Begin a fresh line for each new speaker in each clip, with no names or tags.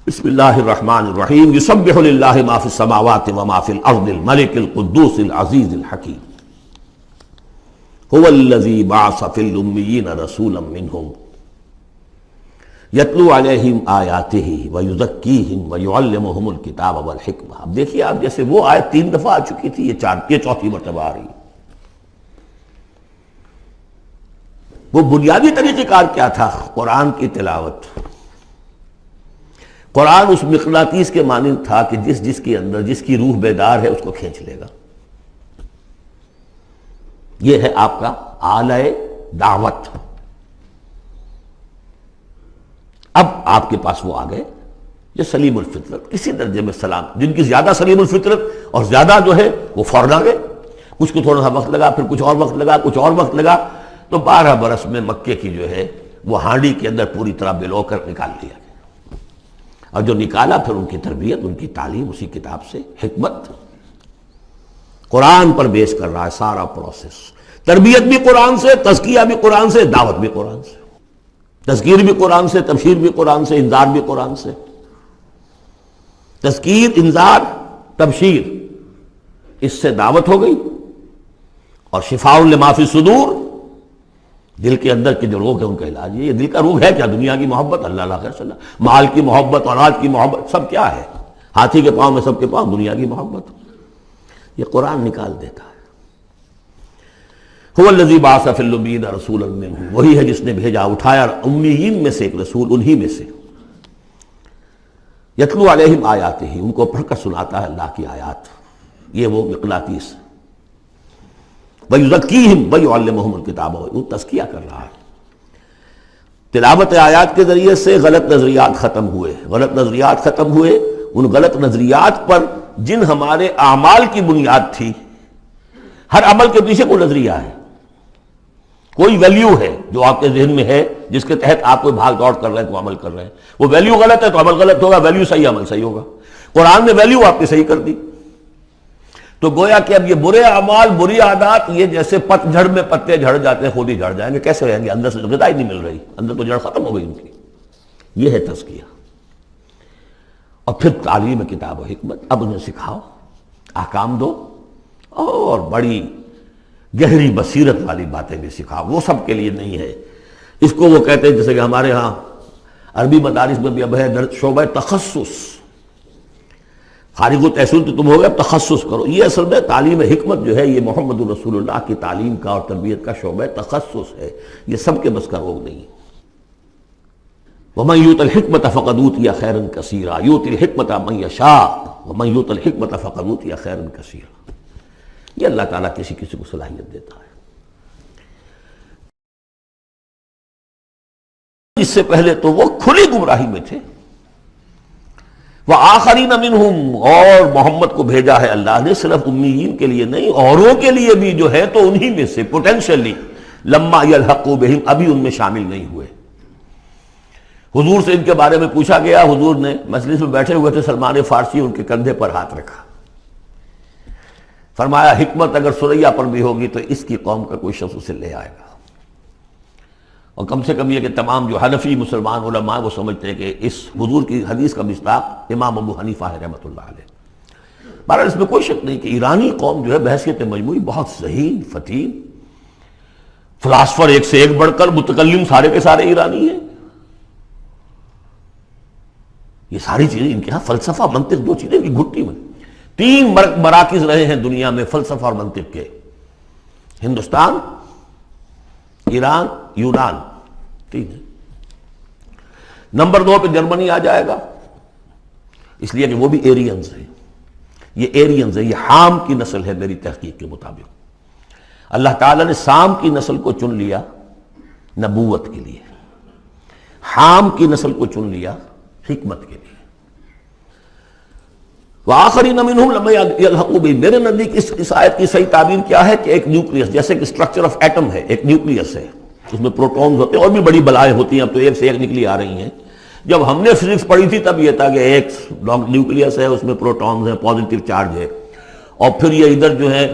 بسم اللہ الرحمن الرحیم یسبح للہ ما فی السماوات وما فی الارض الملک القدوس العزیز الحکیم هو الذی بعث فی الامیین رسولا منہم یتلو علیہم آیاتہ ویزکیہم ویعلمہم الکتاب والحکمہ۔ اب دیکھیے آپ، جیسے وہ آیت 3 دفعہ آ چکی تھی، یہ چوتھی مرتبہ آ رہی ہے۔ وہ بنیادی طریقہ کار کیا تھا؟ قرآن کی تلاوت۔ قرآن اس مقناطیس کے مانند تھا کہ جس کے اندر جس کی روح بیدار ہے اس کو کھینچ لے گا۔ یہ ہے آپ کا آلہ دعوت۔ اب آپ کے پاس وہ آ گئے جو سلیم الفطرت، کسی درجے میں سلام، جن کی زیادہ سلیم الفطرت اور زیادہ جو ہے وہ فوراً آ گئے۔ کچھ کو تھوڑا سا وقت لگا، پھر کچھ اور وقت لگا، کچھ اور وقت لگا، تو 12 برس میں مکے کی جو ہے وہ ہانڈی کے اندر پوری طرح بلو کر نکال دیا گیا۔ اور جو نکالا پھر ان کی تربیت، ان کی تعلیم اسی کتاب سے، حکمت قرآن پر بیس کر رہا ہے سارا پروسیس۔ تربیت بھی قرآن سے، تزکیہ بھی قرآن سے، دعوت بھی قرآن سے، تذکیر بھی قرآن سے، تبشیر بھی قرآن سے، انذار بھی قرآن سے۔ تذکیر، انذار، تبشیر، اس سے دعوت ہو گئی، اور شفاء لما فی الصدور، دل کے اندر کے جو روگ ہے ان کا علاج۔ یہ دل کا روگ ہے کیا؟ دنیا کی محبت، اللہ خیر صلی اللہ، مال کی محبت، اولاد کی محبت، سب کیا ہے؟ ہاتھی کے پاؤں میں سب کے پاؤں دنیا کی محبت۔ یہ قرآن نکال دیتا ہے۔ هو الذی بعث فی الامیین رسولا منہم، وہی ہے جس نے بھیجا، اٹھایا امیین میں سے ایک رسول، انہی میں سے۔ یتلو علیہم آیاتہ، ان کو پڑھ کر سناتا ہے اللہ کی آیات، یہ وہ مقناطیس۔ وَيُزَكِّيهِمْ وَيُعَلِّمُهُمُ الْكِتَابَ، وہ تزکیہ کر رہا ہے۔ تلاوت آیات کے ذریعے سے غلط نظریات ختم ہوئے، غلط نظریات ختم ہوئے۔ ان غلط نظریات پر جن ہمارے اعمال کی بنیاد تھی، ہر عمل کے پیچھے کوئی نظریہ ہے، کوئی ویلیو ہے جو آپ کے ذہن میں ہے، جس کے تحت آپ کوئی بھاگ دوڑ کر رہے ہیں، کوئی عمل کر رہے ہیں۔ وہ ویلیو غلط ہے تو عمل غلط ہوگا، ویلیو صحیح عمل صحیح ہوگا۔ قرآن نے ویلیو آپ کی صحیح کر دی، تو گویا کہ اب یہ برے اعمال، بری عادات، یہ جیسے پت جھڑ میں پتے جھڑ جاتے ہیں، خود ہی جھڑ جائیں گے، کیسے رہیں گے؟ اندر سے غذا ہی نہیں مل رہی، اندر تو جڑ ختم ہو گئی ان کی۔ یہ ہے تزکیہ۔ اور پھر تعلیم کتاب و حکمت، اب انہیں سکھاؤ، احکام دو، اور بڑی گہری بصیرت والی باتیں بھی سکھاؤ۔ وہ سب کے لیے نہیں ہے۔ اس کو وہ کہتے ہیں، جیسے کہ ہمارے ہاں عربی مدارس میں بھی اب ہے شعبہ تخصص، فارغ التحصیل تو تم ہو گئے، اب تخصص کرو۔ یہ اصل میں تعلیم حکمت جو ہے، یہ محمد رسول اللہ کی تعلیم کا اور تربیت کا شعبہ تخصص ہے، یہ سب کے بس کا روگ نہیں۔ وَمَن يُؤْتَ الْحِكْمَةَ فَقَدْ أُوتِيَ خَيْرًا كَثِيرًا يُؤْتِي الْحِكْمَةَ مَن يَشَاءُ وَمَن يُؤْتَ الْحِكْمَةَ فَقَدْ أُوتِيَ خَيْرًا كَثِيرًا۔ یہ اللہ تعالیٰ کسی کسی کو صلاحیت دیتا ہے۔ اس سے پہلے تو وہ کھلی گمراہی میں تھے۔ وَآخَرِينَ مِنْهُمْ، اور محمد کو بھیجا ہے اللہ نے صرف امیین کے لیے نہیں، اوروں کے لیے بھی جو ہے تو انہی میں سے پوٹینشلی، لَمَّا يَلْحَقُوا بِهِمْ، ابھی ان میں شامل نہیں ہوئے۔ حضور سے ان کے بارے میں پوچھا گیا، حضور نے مجلس میں بیٹھے ہوئے تھے، سلمان فارسی ان کے کندھے پر ہاتھ رکھا، فرمایا حکمت اگر سریا پر بھی ہوگی تو اس کی قوم کا کوئی شخص اسے لے آئے گا۔ اور کم سے کم یہ کہ تمام جو حنفی مسلمان علماء وہ سمجھتے ہیں کہ اس حضور کی حدیث کا مصداق امام ابو حنیفہ ہے رحمۃ اللہ علیہ۔ بہرحال اس میں کوئی شک نہیں کہ ایرانی قوم جو ہے بحیثیت مجموعی بہت ذہین، فتین، فلاسفر ایک سے ایک بڑھ کر، متکلم سارے کے سارے ایرانی ہیں۔ یہ ساری چیزیں ان کے ہاں فلسفہ، منطق، دو چیزیں کی گھٹی میں۔ 3 مراکز رہے ہیں دنیا میں فلسفہ اور منطق کے، ہندوستان، ایران، یونان، 3 ہے۔ نمبر 2 پہ جرمنی آ جائے گا، اس لیے کہ وہ بھی ایرینز ہیں۔ یہ ایرینز ہیں، یہ حام کی نسل ہے میری تحقیق کے مطابق۔ اللہ تعالیٰ نے سام کی نسل کو چن لیا نبوت کے لیے، حام کی نسل کو چن لیا حکمت کے لیے۔ وآخرین منہم لما یلحقوا بہم، میرے نزدیک اس آیت کی صحیح تعبیر کیا ہے کہ ایک نیوکلیس، جیسے کہ اسٹرکچر آف ایٹم ہے، ایک نیوکلیس ہے، اس میں پروٹونز ہوتے ہیں، اور بھی بڑی بلائیں ہوتی ہیں، اب تو ایک سے ایک نکلی آ رہی ہیں۔ جب ہم نے فزکس پڑھی تھی تب یہ تھا کہ ایک نیوکلیس ہے، اس میں پروٹونز ہیں، پازیٹیو چارج ہے، اور پھر یہ ادھر جو ہے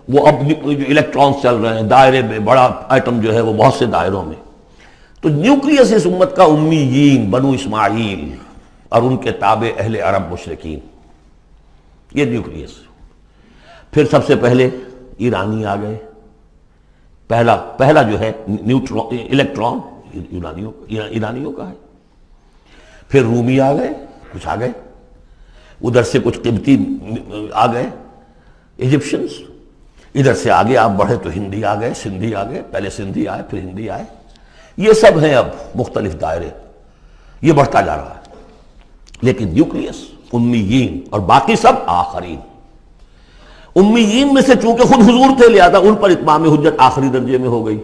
وہ اب جو الیکٹرانز چل رہے ہیں دائرے میں، بڑا ایٹم جو ہے وہ بہت سے دائروں میں۔ تو نیوکلیس اس امت کا امیین، بنو اسماعیل، اور ان کے تابع اہل عرب مشرکین، یہ نیوکلیس۔ پھر سب سے پہلے ایرانی آ گئے، پہلا جو ہے نیوٹرون الیکٹران ایرانیوں کا ہے۔ پھر رومی آ گئے، کچھ آ گئے ادھر سے، کچھ قبطی آ گئے ایجپشنز، ادھر سے آگے آپ بڑھے تو ہندی آ گئے، سندھی آ گئے، پہلے سندھی آئے پھر ہندی آئے، یہ سب ہیں اب مختلف دائرے، یہ بڑھتا جا رہا ہے۔ لیکن نیوکلیس امیین اور باقی سب آخرین۔ امیین میں سے چونکہ خود حضور تھے لہذا ان پر اتمام حجت آخری درجے میں ہو گئی،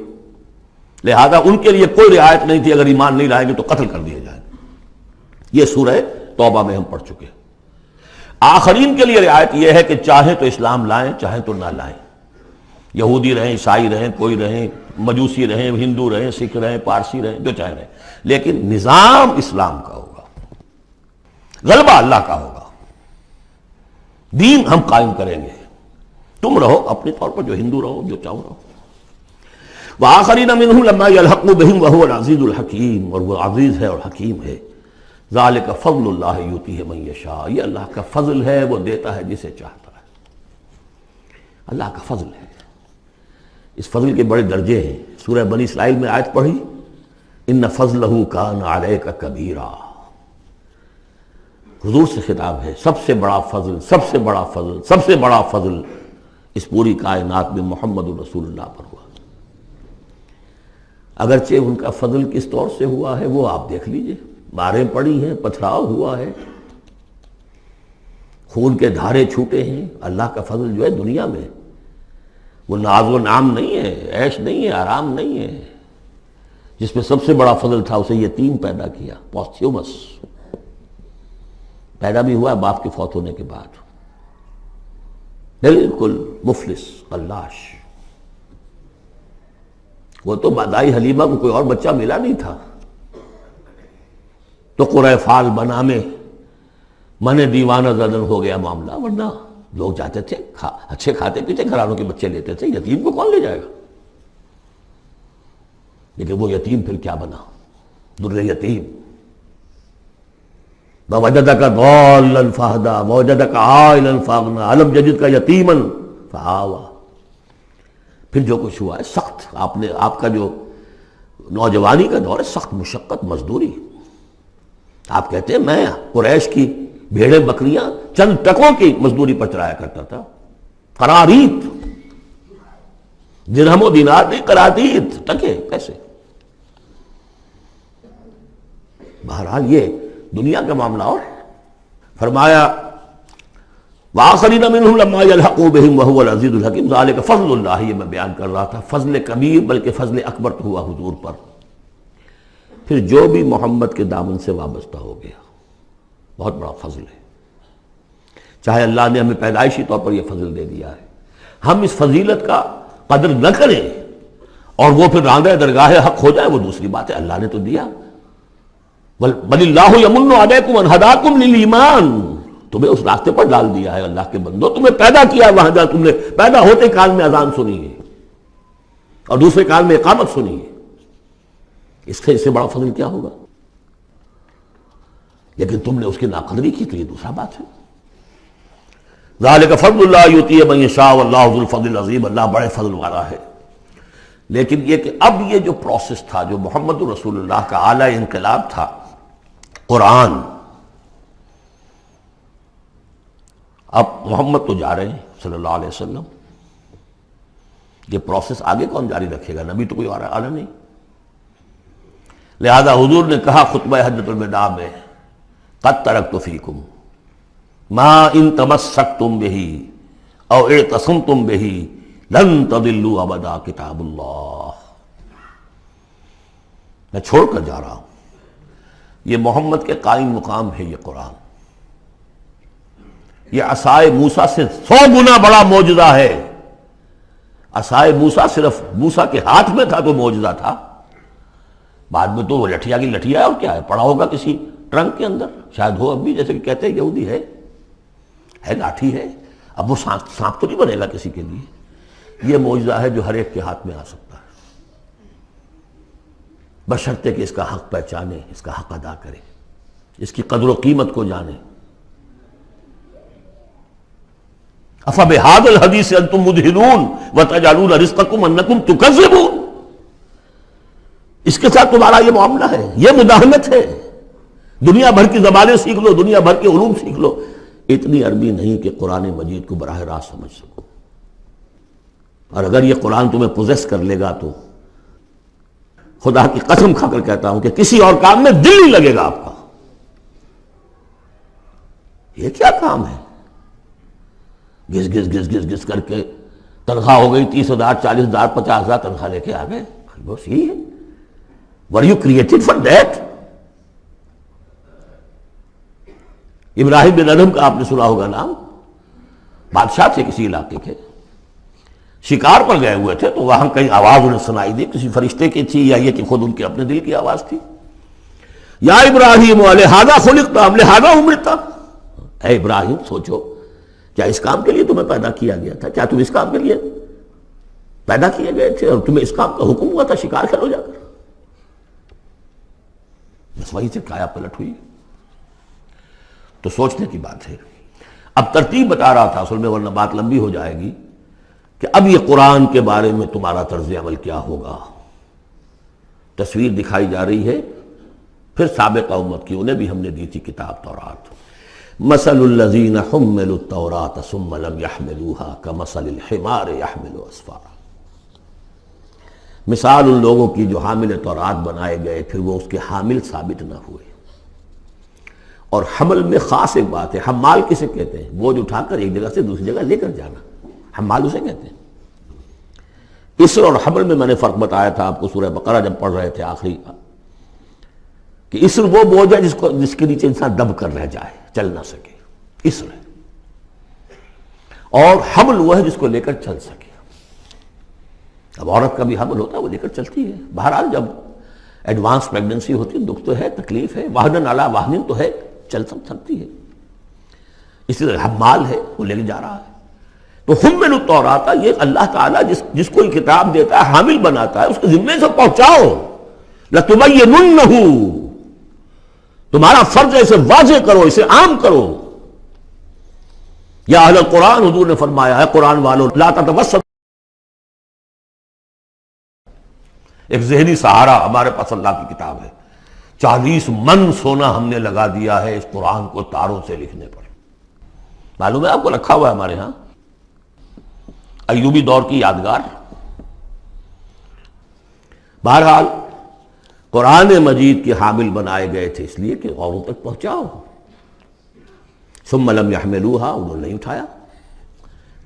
لہذا ان کے لیے کوئی رعایت نہیں تھی، اگر ایمان نہیں لائیں گے تو قتل کر دیے جائیں گے۔ یہ سورہ توبہ میں ہم پڑھ چکے۔ آخرین کے لیے رعایت یہ ہے کہ چاہیں تو اسلام لائیں چاہیں تو نہ لائیں، یہودی رہیں، عیسائی رہیں، کوئی رہیں، مجوسی رہیں، ہندو رہیں، سکھ رہیں، پارسی رہیں، جو چاہیں رہیں، لیکن نظام اسلام کا ہوگا، غلبہ اللہ کا ہوگا، دین ہم قائم کریں گے، تم رہو اپنے طور پر جو ہندو رہو، جو چاہو رہو۔ وآخرین منہم لما یلحقوا بہم وہو العزیز الحکیم، اور وہ عزیز ہے اور حکیم ہے۔ ذالک فضل اللہ یؤتیہ من یشاء، یہ اللہ کا فضل ہے، وہ دیتا ہے جسے چاہتا ہے، اللہ کا فضل ہے۔ اس فضل کے بڑے درجے ہیں۔ سورہ بنی اسرائیل میں آیت پڑھی، ان فضلہ کان علیک کبیرا، حضور سے خطاب ہے، سب سے بڑا فضل، سب سے بڑا فضل، سب سے بڑا فضل اس پوری کائنات میں محمد رسول اللہ پر ہوا۔ اگرچہ ان کا فضل کس طور سے ہوا ہے وہ آپ دیکھ لیجئے، ماریں پڑی ہیں، پتھراؤ ہوا ہے، خون کے دھارے چھوٹے ہیں۔ اللہ کا فضل جو ہے دنیا میں وہ ناز و نام نہیں ہے، عیش نہیں ہے، آرام نہیں ہے۔ جس میں سب سے بڑا فضل تھا اسے یتیم پیدا کیا، پوسٹیومس، پیدا بھی ہوا باپ کے فوت ہونے کے بعد، بالکل مفلس قلاش۔ وہ تو دائی حلیمہ کو کوئی اور بچہ ملا نہیں تھا تو قرۂ فال بنا میں من دیوانہ زدن ہو گیا معاملہ، ورنہ لوگ جاتے تھے، اچھے کھاتے پیتے گھرانوں کے بچے لیتے تھے، یتیم کو کون لے جائے گا؟ لیکن وہ یتیم پھر کیا بنا؟ در یتیم۔ وَوَجَدَكَ ضَالًّا فَهَدَىٰ وَوَجَدَكَ عَائِلًا فَأَغْنَىٰ أَلَمْ يَجِدْكَ يَتِيمًا فَآوَىٰ۔ پھر جو کچھ ہوا ہے سخت، آپ کا جو نوجوانی کا دور ہے، سخت مشقت، مزدوری۔ آپ کہتے ہیں میں قریش کی بھیڑیں بکریاں چند ٹکوں کی مزدوری پر چلایا کرتا تھا، قرارید، درہم و دینار نہیں، قرارید، ٹکے پیسے۔ بہرحال یہ دنیا کا معاملہ اور فرمایا وآخرین منہم لما یلحقوا بہم وہو العزیز الحکیم، ذالک فضل اللہ، یہ میں بیان کر رہا تھا، فضل کبیر بلکہ فضل اکبر تو ہوا حضور پر۔ پھر جو بھی محمد کے دامن سے وابستہ ہو گیا، بہت بڑا فضل ہے۔ چاہے اللہ نے ہمیں پیدائشی طور پر یہ فضل دے دیا ہے، ہم اس فضیلت کا قدر نہ کریں اور وہ پھر راندہ درگاہ حق ہو جائے، وہ دوسری بات ہے، اللہ نے تو دیا۔ بل اللہ یمن علیکم ان ہداکم للایمان، تمہیں اس راستے پر ڈال دیا ہے اللہ کے بندو، تمہیں پیدا کیا وہاں جا، تم نے پیدا ہوتے کال میں اذان سنی ہے اور دوسرے کال میں اقامت سنی ہے، اس سے بڑا فضل کیا ہوگا؟ لیکن تم نے اس کی ناقدری کی تو یہ دوسرا بات ہے۔ ذالک فضل اللہ یؤتیہ من یشاء واللہ ذو الفضل العظیم، اللہ بڑے فضل والا ہے۔ لیکن یہ کہ اب یہ جو پروسیس تھا، جو محمد رسول اللہ کا اعلیٰ انقلاب تھا، قرآن، اب محمد تو جا رہے ہیں صلی اللہ علیہ وسلم، یہ پروسیس آگے کون جاری رکھے گا؟ نبی تو کوئی اور آنا نہیں۔ لہذا حضور نے کہا خطبہ حجۃ الوداع میں، قد ترکت فیکم ما ان تمسکتم بہ او اعتصمتم بہ لن تضلوا ابدا کتاب اللہ، میں چھوڑ کر جا رہا ہوں، یہ محمد کے قائم مقام ہے، یہ قرآن، یہ عصائے موسیٰ سے 100 گنا بڑا معجزہ ہے۔ عصائے موسیٰ صرف موسیٰ کے ہاتھ میں تھا تو معجزہ تھا، بعد میں تو وہ لٹھیا کی لٹھیا ہے، اور کیا ہے، پڑا ہوگا کسی ٹرنک کے اندر، شاید ہو اب بھی، جیسے کہ کہتے ہیں یہودی ہے لاٹھی ہے، اب وہ سانپ تو نہیں بنے گا کسی کے لیے۔ یہ معجزہ ہے جو ہر ایک کے ہاتھ میں آ سکتا ہے، بشرطے کہ اس کا حق پہچانے، اس کا حق ادا کرے۔ اس کی قدر و قیمت کو جانے. افبہذا الحدیث انتم مدہنون وتجعلون رزقکم انکم تکذبون. اس کے ساتھ تمہارا یہ معاملہ ہے، یہ مداہنت ہے. دنیا بھر کی زبانیں سیکھ لو، دنیا بھر کے علوم سیکھ لو، اتنی عربی نہیں کہ قرآن مجید کو براہ راست سمجھ سکو. اور اگر یہ قرآن تمہیں پوزیس کر لے گا تو خدا کی قسم کھا کر کہتا ہوں کہ کسی اور کام میں دل نہیں لگے گا آپ کا. یہ کیا کام ہے؟ گھس گھس گھس گھس گھس کر کے تنخواہ ہو گئی 30,000 40,000 50,000 تنخواہ لے کے آ گئے. بس یہی ہے. Were you created for that? ابراہیم بن ادھم کا آپ نے سنا ہوگا نام. بادشاہ تھے کسی علاقے کے، شکار پر گئے ہوئے تھے تو وہاں کئی آواز انہیں سنائی دی، کسی فرشتے کی تھی یا یہ کہ خود ان کے اپنے دل کی آواز تھی. یا ابراہیم لہذا خلقت ام لہذا امرت. اے ابراہیم سوچو، کیا اس کام کے لیے تمہیں پیدا کیا گیا تھا؟ کیا تم اس کام کے لیے پیدا کیے گئے تھے اور تمہیں اس کام کا حکم ہوا تھا شکار کرو جا کر؟ بس وہی سے کایا پلٹ ہوئی. تو سوچنے کی بات ہے. اب ترتیب بتا رہا تھا اصل میں، ورنہ بات لمبی ہو جائے گی، کہ اب یہ قرآن کے بارے میں تمہارا طرز عمل کیا ہوگا. تصویر دکھائی جا رہی ہے پھر سابقہ امت کی، انہیں بھی ہم نے دی تھی کتاب تورات. مثل الذین حملوا التوراۃ ثم لم يحملوها كمثل الحمار يحمل اسفارا. مثال ان لوگوں کی جو حامل تورات بنائے گئے پھر وہ اس کے حامل ثابت نہ ہوئے. اور حمل میں خاص ایک بات ہے، حمال کسے کہتے ہیں؟ بوجھ اٹھا کر ایک جگہ سے دوسری جگہ لے کر جانا، حمال اسے کہتے ہیں. اسر اور حمل میں میں نے فرق بتایا تھا آپ کو سورہ بقرہ جب پڑھ رہے تھے آخری، کہ اسر وہ بوجھ ہے جس کے نیچے انسان دب کر رہ جائے، چل نہ سکے، اسر ہے. اور حمل وہ ہے جس کو لے کر چل سکے. اب عورت کا بھی حمل ہوتا ہے، وہ لے کر چلتی ہے. بہرحال جب ایڈوانس پریگننسی ہوتی ہے دکھ تو ہے، تکلیف ہے، واہنن علی واہنن تو ہے، چل سکتی ہے. اسی طرح حمال ہے، وہ لے کے جا رہا ہے. تو حمل التوراۃ، یہ اللہ تعالیٰ جس کو کتاب دیتا ہے حامل بناتا ہے، اس کے ذمے سے پہنچاؤ. لتبیننہ، تمہارا فرض ہے اسے واضح کرو، اسے عام کرو. یا اہل القرآن، حضور نے فرمایا ہے قرآن والوں لا تتوسط. ایک ذہنی سہارا ہمارے پاس اللہ کی کتاب ہے. 40 من سونا ہم نے لگا دیا ہے اس قرآن کو تاروں سے لکھنے پر. معلوم ہے آپ کو رکھا ہوا ہے ہمارے ہاں، ایوبی دور کی یادگار. بہرحال قرآن مجید کے حامل بنائے گئے تھے اس لیے کہ اوروں تک پہنچاؤ. ثم لم يحملوها، انہوں نے نہیں اٹھایا.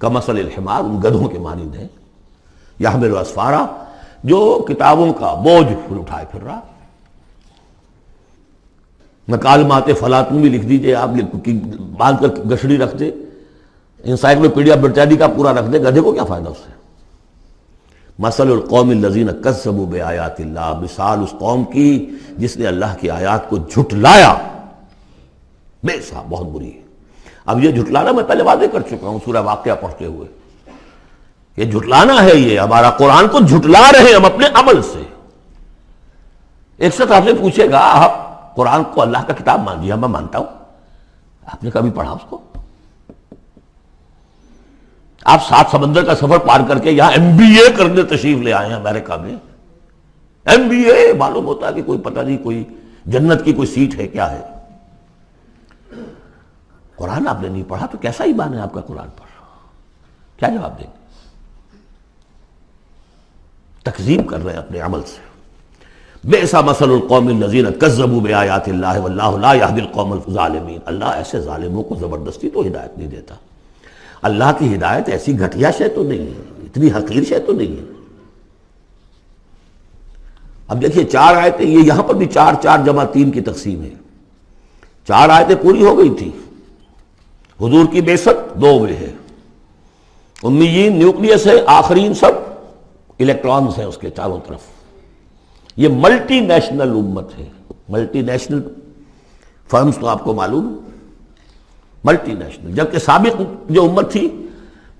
کمثل الحمار، ان گدھوں کے مانند ہیں. يحمل اسفارا، جو کتابوں کا بوجھ پھر اٹھائے پھر رہا. مکالمات فلاں بھی لکھ دیجئے آپ، باندھ کر گشڑی رکھ دے، انسائکلوپیڈیا برٹانی کا پورا رکھ دے، گدھے کو کیا فائدہ اس سے. مثل القوم الذین کذبوا بآیات اللہ، مثال اس قوم کی جس نے اللہ کی آیات کو جھٹلایا. بے صاحب بہت بری ہے. اب یہ جھٹلانا میں پہلے واضح کر چکا ہوں سورہ واقعہ پڑھتے ہوئے. یہ جھٹلانا ہے، یہ ہمارا قرآن کو جھٹلا رہے ہیں ہم اپنے عمل سے. ایک شخص آپ سے پوچھے گا آپ قرآن کو اللہ کا کتاب مان لیا؟ میں مانتا ہوں. آپ نے کبھی پڑھا اس کو؟ آپ 7 سمندر کا سفر پار کر کے یہاں MBA کرنے تشریف لے آئے ہیں امریکہ میں. MBA معلوم ہوتا ہے کہ کوئی پتہ نہیں کوئی جنت کی کوئی سیٹ ہے کیا ہے. قرآن آپ نے نہیں پڑھا تو کیسا ایمان ہے آپ کا قرآن پر؟ کیا جواب دیں گے؟ تکذیب کر رہے ہیں اپنے عمل سے. بئس مثل القوم الذین کذبوا بآیات اللہ واللہ لا یہدی القوم الظالمین. اللہ ایسے ظالموں کو زبردستی تو ہدایت نہیں دیتا. اللہ کی ہدایت ایسی گھٹیا شے تو نہیں ہے، اتنی حقیر شے تو نہیں ہے. اب دیکھیے 4 آیتیں، یہ یہاں پر بھی 4 4 جمع 3 کی تقسیم ہے. 4 آیتیں پوری ہو گئی تھی. حضور کی بعثت 2 میں ہے. امیین نیوکلیس ہے، آخرین سب الیکٹرانز ہیں اس کے چاروں طرف. یہ ملٹی نیشنل امت ہے. ملٹی نیشنل فرمز تو آپ کو معلوم، ملٹی نیشنل. جبکہ سابق جو امت تھی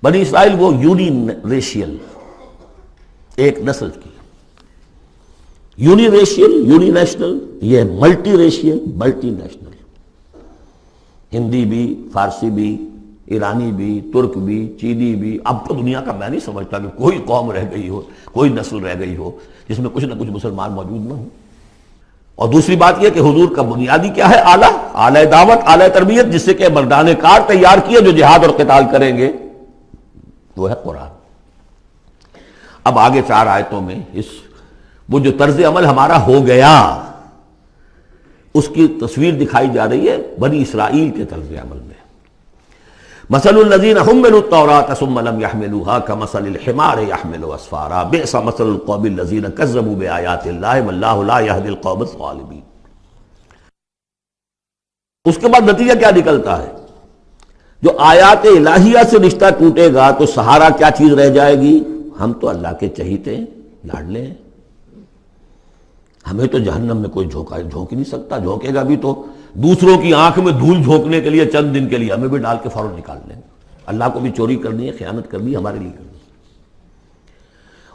بنی اسرائیل وہ یونی ریشیل، ایک نسل کی. یونی ریشیل، یونی نیشنل، یہ multi racial, multi national. Hindi بھی، فارسی بھی، ایرانی بھی، ترک بھی، چینی بھی. اب تو دنیا کا میں نہیں سمجھتا کہ کوئی قوم رہ گئی ہو، کوئی نسل رہ گئی ہو جس میں کچھ نہ کچھ مسلمان موجود نہ ہوں. اور دوسری بات یہ کہ حضور کا بنیادی کیا ہے؟ اعلیٰ دعوت، اعلیٰ تربیت، جس سے کہ مردان کار تیار کیے جو جہاد اور قتال کریں گے، وہ ہے قرآن. اب آگے 4 آیتوں میں وہ جو طرز عمل ہمارا ہو گیا اس کی تصویر دکھائی جا رہی ہے بنی اسرائیل کے طرز عمل میں. مثل الذین حملوا التوراة ثم لم يحملوها كمثل الحمار يحمل اسفارا بئس مثل القوم الذین كذبوا بآیات اللہ واللہ لا يهدی القوم الظالمین. اس کے بعد نتیجہ کیا نکلتا ہے؟ جو آیات الہیہ سے رشتہ ٹوٹے گا تو سہارا کیا چیز رہ جائے گی؟ ہم تو اللہ کے چہیتے ہیں، لاڈلے ہیں، ہمیں تو جہنم میں کوئی جھونک ہی نہیں سکتا. جھونکے گا بھی تو دوسروں کی آنکھ میں دھول جھونکنے کے لیے چند دن کے لیے، ہمیں بھی ڈال کے فوراً نکال لیں گے. اللہ کو بھی چوری کرنی ہے، خیانت کرنی ہے، ہمارے لیے کرنی ہے.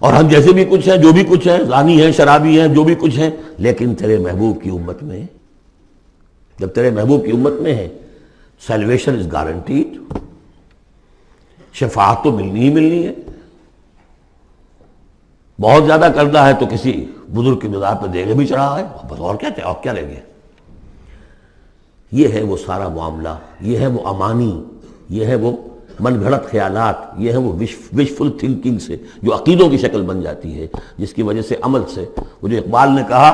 اور ہم جیسے بھی کچھ ہیں، جو بھی کچھ ہیں، زانی ہیں، شرابی ہیں، جو بھی کچھ ہیں، لیکن تیرے محبوب کی امت میں، جب تیرے محبوب کی امت میں ہے، سیلویشن از گارنٹیڈ، شفاعت تو ملنی ہی ملنی ہے. بہت زیادہ کرنا ہے تو کسی بزرگ کی مزار پہ دیگے بھی چڑھا ہے، بس اور کیا رہ گیا. یہ ہے وہ سارا معاملہ، یہ ہے وہ امانی، یہ ہے وہ من گھڑت خیالات، یہ ہے وہ وشفل تھنکنگ سے جو عقیدوں کی شکل بن جاتی ہے، جس کی وجہ سے عمل سے، وہ جو اقبال نے کہا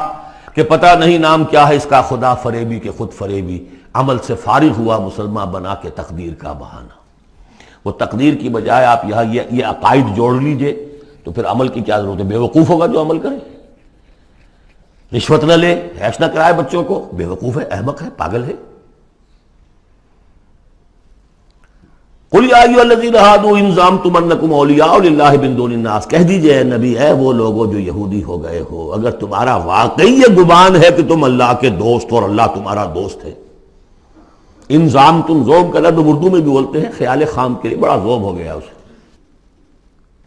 کہ پتہ نہیں نام کیا ہے اس کا، خدا فریبی کے خود فریبی، عمل سے فارغ ہوا مسلمان بنا کے تقدیر کا بہانہ. وہ تقدیر کی بجائے آپ یہاں یہ عقائد جوڑ لیجئے تو پھر عمل کی کیا ضرورت ہے؟ بے وقوف ہوگا جو عمل کرے. رشوت نہ لے، حیش نہ کرائے بچوں کو، بے وقوف ہے، احمق ہے، پاگل ہے. قل یا ایھا الذین ھادوا ان زعمتم انکم اولیاء للہ من دون الناس، کہہ دیجئے اے نبی، اے وہ لوگوں جو یہودی ہو گئے ہو، اگر تمہارا واقعی یہ گمان ہے کہ تم اللہ کے دوست اور اللہ تمہارا دوست ہے. ان زعمتم، زوم کا لفظ اردو میں بھی بولتے ہیں خیال خام کے لیے، بڑا زوم ہو گیا اسے.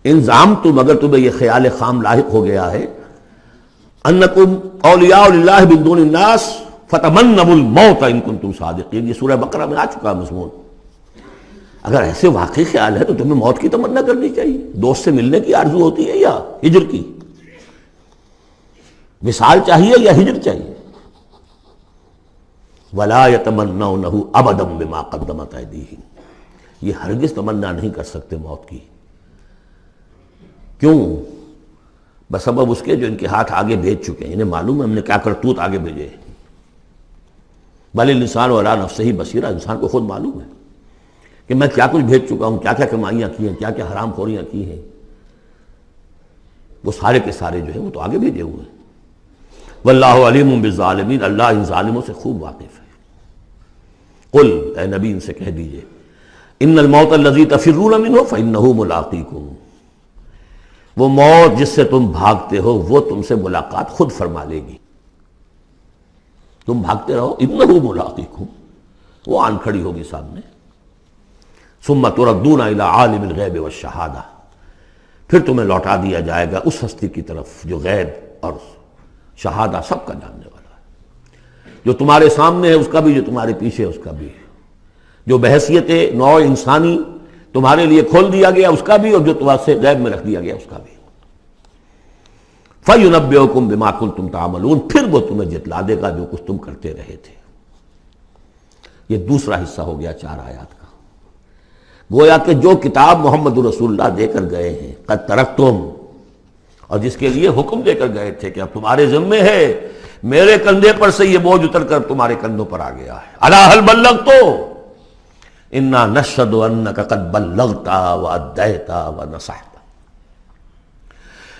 ان زعمتم، اگر تمہیں یہ خیال خام لاحق ہو گیا ہے، انکم اولیاء للہ من دون الناس فتمنوا الموت ان کنتم صادقین، یہ سورہ بقرہ میں آ چکا مضمون. اگر ایسے واقعی خیال ہے تو تمہیں موت کی تمنا کرنی چاہیے. دوست سے ملنے کی آرزو ہوتی ہے یا ہجر کی؟ وصال چاہیے یا ہجر چاہیے؟ ولا یتمنونہ ابدا بما قدمت ایدیہم، یہ ہرگز تمنا نہیں کر سکتے موت کی. کیوں؟ بسبب اس کے جو ان کے ہاتھ آگے بھیج چکے ہیں. انہیں معلوم ہے ہم نے کیا کرتوت آگے بھیجے. بل الانسان علی نفسہ بصیرہ، انسان کو خود معلوم ہے کہ میں کیا کچھ بھیج چکا ہوں، کیا کیا کمائیاں کی ہیں، کیا کیا حرام خوریاں کی ہیں. وہ سارے کے سارے جو ہیں وہ تو آگے بھیجے ہوئے ہیں. واللہ علیم بالظالمین، اللہ ان ظالموں سے خوب واقف ہے. قل، اے نبی ان سے کہہ دیجئے، ان الموت الذی تفرون منہ فانہ ملاقیکم، وہ موت جس سے تم بھاگتے ہو وہ تم سے ملاقات خود فرما لے گی. تم بھاگتے رہو، انہ ملاقیکم، وہ آن کھڑی ہوگی سامنے. ثم تردون الی عالم الغیب والشہادہ، پھر تمہیں لوٹا دیا جائے گا اس ہستی کی طرف جو غیب اور شہادہ سب کا جاننے والا ہے. جو تمہارے سامنے ہے اس کا بھی، جو تمہارے پیچھے ہے اس کا بھی، جو بحیثیت نوع انسانی تمہارے لیے کھول دیا گیا اس کا بھی، اور جو تمہارے سے غیب میں رکھ دیا گیا اس کا بھی. فَيُنَبِّئُكُم بِمَا كُنتُمْ تَعْمَلُونَ، پھر وہ تمہیں جتلا دے گا جو کچھ تم کرتے رہے تھے. یہ دوسرا حصہ ہو گیا 4 آیات کا. گویا کہ جو کتاب محمد رسول اللہ دے کر گئے ہیں، قد ترکتم، اور جس کے لیے حکم دے کر گئے تھے کہ اب تمہارے ذمے ہے، میرے کندھے پر سے یہ بوجھ اتر کر تمہارے کندھوں پر آ گیا ہے. الا هل بلغت انا نشهد انك قد بلغت واديت ونصحت،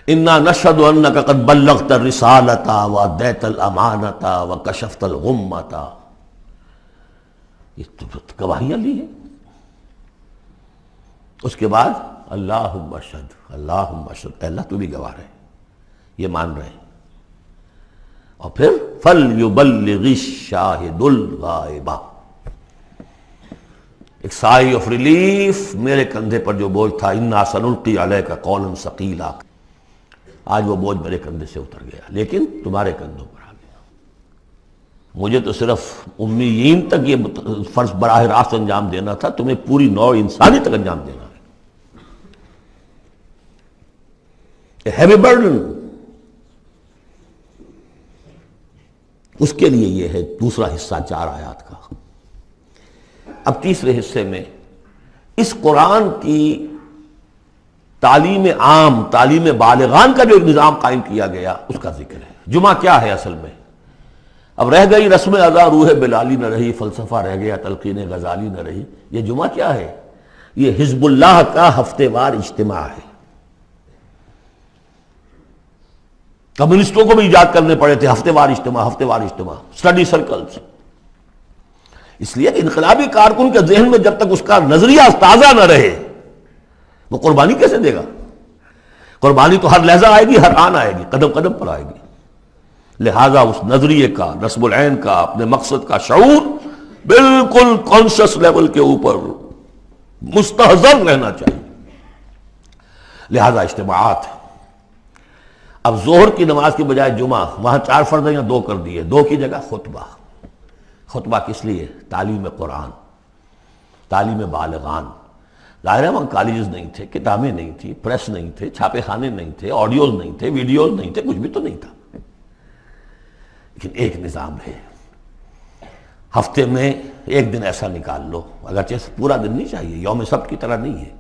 انا نشهد انك قد بلغت الرسالة واديت الامانة وكشفت الغمة. یہ تو گواہیاں لی ہیں. اس کے بعد اللہم اشہد، اللہم اشہد، اے اللہ تو بھی گواہ رہے، یہ مان رہے ہیں. اور پھر فَلْيُبَلِّغِ الشَّاهِدُ الْغَائِبَ، ایک سائی آف ریلیف. میرے کندھے پر جو بوجھ تھا، اِنَّا سَنُلْقِي عَلَيْكَ قَوْلًا ثَقِيلًا، آج وہ بوجھ میرے کندھے سے اتر گیا لیکن تمہارے کندھوں پر آ گیا. مجھے تو صرف امیین تک یہ فرض براہ راست انجام دینا تھا، تمہیں پوری نوع انسانی تک انجام دینا ہے. A heavy burden. اس کے لیے یہ ہے دوسرا حصہ 4 آیات کا. اب تیسرے حصے میں اس قرآن کی تعلیم عام، تعلیم بالغان کا جو نظام قائم کیا گیا اس کا ذکر ہے. جمعہ کیا ہے اصل میں؟ اب رہ گئی رسم ادا روح بلالی نہ رہی، فلسفہ رہ گیا تلقین غزالی نہ رہی. یہ جمعہ کیا ہے؟ یہ حزب اللہ کا ہفتے وار اجتماع ہے. کمیونسٹوں کو بھی ایجاد کرنے پڑے تھے ہفتے وار اجتماع، ہفتے وار اجتماع، اسٹڈی سرکلز. اس لیے کہ انقلابی کارکن کے ذہن میں جب تک اس کا نظریہ تازہ نہ رہے وہ قربانی کیسے دے گا؟ قربانی تو ہر لحظہ آئے گی، ہر آن آئے گی، قدم قدم پر آئے گی. لہذا اس نظریے کا، نصب العین کا، اپنے مقصد کا شعور بالکل کانشس لیول کے اوپر مستحضر رہنا چاہیے. لہذا اجتماعات. اب ظہر کی نماز کی بجائے جمعہ، وہاں 4 فرض یا 2 کر دیے، 2 کی جگہ خطبہ. خطبہ کس لیے؟ تعلیم قرآن، تعلیم بالغان. ظاہر ہے وہاں کالجز نہیں تھے، کتابیں نہیں تھی، پریس نہیں تھے، چھاپے خانے نہیں تھے، آڈیوز نہیں تھے، ویڈیوز نہیں تھے، کچھ بھی تو نہیں تھا. لیکن ایک نظام ہے. ہفتے میں ایک دن ایسا نکال لو، اگرچہ پورا دن نہیں چاہیے، یوم سبت کی طرح نہیں ہے.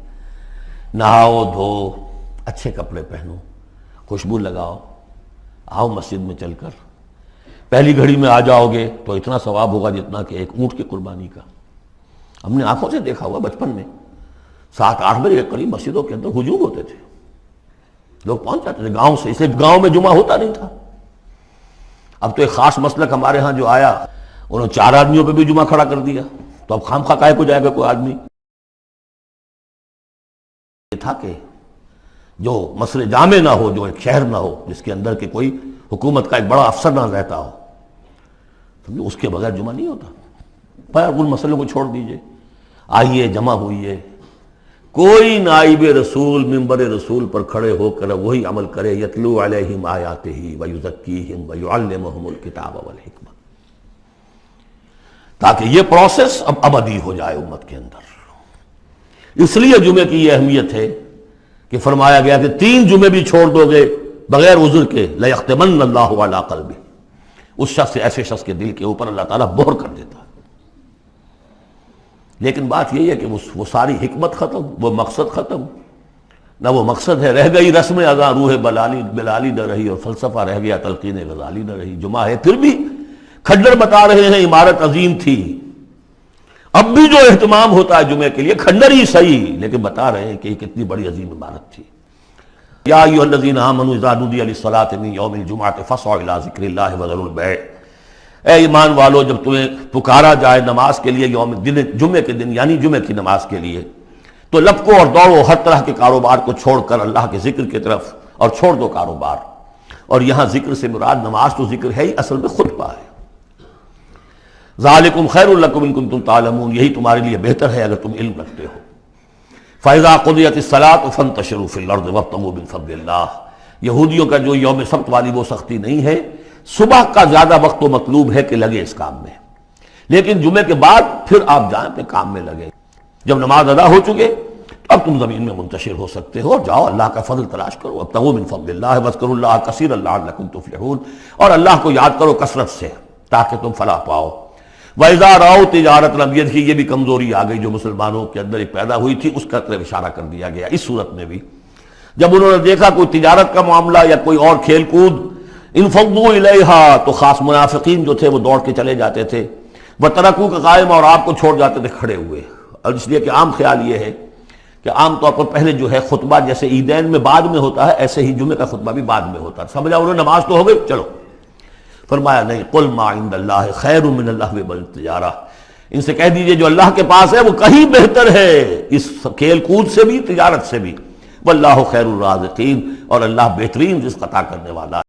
نہاؤ دھو، اچھے کپڑے پہنو، خوشبو لگاؤ، آؤ مسجد میں چل کر. پہلی گھڑی میں آ جاؤ گے تو اتنا ثواب ہوگا جتنا کہ ایک اونٹ کی قربانی کا. ہم نے آنکھوں سے دیکھا ہوا بچپن میں 7-8 بجے کے قریب مسجدوں کے اندر ہجوم ہوتے تھے، لوگ پہنچ جاتے تھے گاؤں سے. اسے گاؤں میں جمعہ ہوتا نہیں تھا. اب تو ایک خاص مسلک ہمارے ہاں جو آیا، انہوں نے 4 آدمیوں پہ بھی جمعہ کھڑا کر دیا. تو اب خام خواہ کاہے کو جائے گا کوئی آدمی؟ یہ تھا کہ جو مسئلے جامع نہ ہو، جو ایک شہر نہ ہو جس کے اندر کہ کوئی حکومت کا ایک بڑا افسر نہ رہتا ہو، اس کے بغیر جمعہ نہیں ہوتا. پر ان مسئلوں کو چھوڑ دیجئے، آئیے جمع ہوئیے. کوئی نائب رسول منبر رسول پر کھڑے ہو کر وہی عمل کرے، یتلو علیہم آیاتہ ویزکیہم ویعلمہم الکتاب والحکمہ، تاکہ یہ پروسیس اب ابدی ہو جائے امت کے اندر. اس لیے جمعے کی یہ اہمیت ہے کہ فرمایا گیا کہ 3 جمعے بھی چھوڑ دو گے بغیر عذر کے لَيَخْتِمَنَّ اللَّهُ عَلَىٰ قَلْبِهِ، اس شخص، ایسے شخص کے دل کے اوپر اللہ تعالیٰ مہر کر دیتا ہے. لیکن بات یہی ہے کہ وہ ساری حکمت ختم، وہ مقصد ختم. نہ وہ مقصد ہے، رہ گئی رسم ادا روح بلالی نہ رہی، اور فلسفہ رہ گیا تلقین غزالی نہ رہی. جمعہ ہے پھر بھی کھنڈر بتا رہے ہیں عمارت عظیم تھی. اب بھی جو اہتمام ہوتا ہے جمعے کے لیے کھنڈر ہی صحیح، لیکن بتا رہے ہیں کہ یہ کتنی بڑی عظیم عمارت تھی. یا ایھا الذین آمنوا اذا نودی للصلاۃ من یوم الجمعۃ فاسعوا الی ذکر اللہ وذروا البیع. اے ایمان والو، جب تمہیں پکارا جائے نماز کے لیے جمعے کے دن، یعنی جمعے کی نماز کے لیے، تو لپکو اور دوڑو ہر طرح کے کاروبار کو چھوڑ کر اللہ کے ذکر کی طرف، اور چھوڑ دو کاروبار. اور یہاں ذکر سے مراد نماز تو ذکر ہے ہی، اصل میں خطبہ ہے. ذالکم خیر لکم ان کنتم تعلمون، یہی تمہارے لیے بہتر ہے اگر تم علم رکھتے ہو. فاذا قضیت الصلاۃ فانتشروا فی الارض وابتغوا من فضل اللہ. یہودیوں کا جو یوم سبت والی وہ سختی نہیں ہے، صبح کا زیادہ وقت تو مطلوب ہے کہ لگے اس کام میں، لیکن جمعے کے بعد پھر آپ جائیں اپنے کام میں لگے. جب نماز ادا ہو چکے اب تم زمین میں منتشر ہو سکتے ہو، جاؤ اللہ کا فضل تلاش کرو. ابتغوا من فضل اللہ واذکروا اللہ کثیرا لعلکم تفلحون، اور اللہ کو یاد کرو کثرت سے تاکہ تم فلاح پاؤ. وَإِذَا رَأَوْا تِجَارَةً، اب یہ بھی کمزوری آ گئی جو مسلمانوں کے اندر ایک پیدا ہوئی تھی، اس کا طرف اشارہ کر دیا گیا اس صورت میں بھی. جب انہوں نے دیکھا کوئی تجارت کا معاملہ یا کوئی اور کھیل کود، انفضوا الیہا، تو خاص منافقین جو تھے وہ دوڑ کے چلے جاتے تھے. وَتَرَكُوكَ قَائِمًا، اور آپ کو چھوڑ جاتے تھے کھڑے ہوئے. اور اس لیے کہ عام خیال یہ ہے کہ عام طور پر پہلے جو ہے خطبہ جیسے عیدین میں بعد میں ہوتا ہے، ایسے ہی جمعے کا خطبہ بھی بعد میں ہوتا ہے. سمجھا انہوں نے نماز تو ہو گئی، چلو. فرمایا نہیں، قل ما عند اللہ خیر من اللہو والتجارہ، ان سے کہہ دیجئے جو اللہ کے پاس ہے وہ کہیں بہتر ہے اس کھیل کود سے بھی، تجارت سے بھی. واللہ خیر الرازقین، اور اللہ بہترین رزق عطا کرنے والا ہے.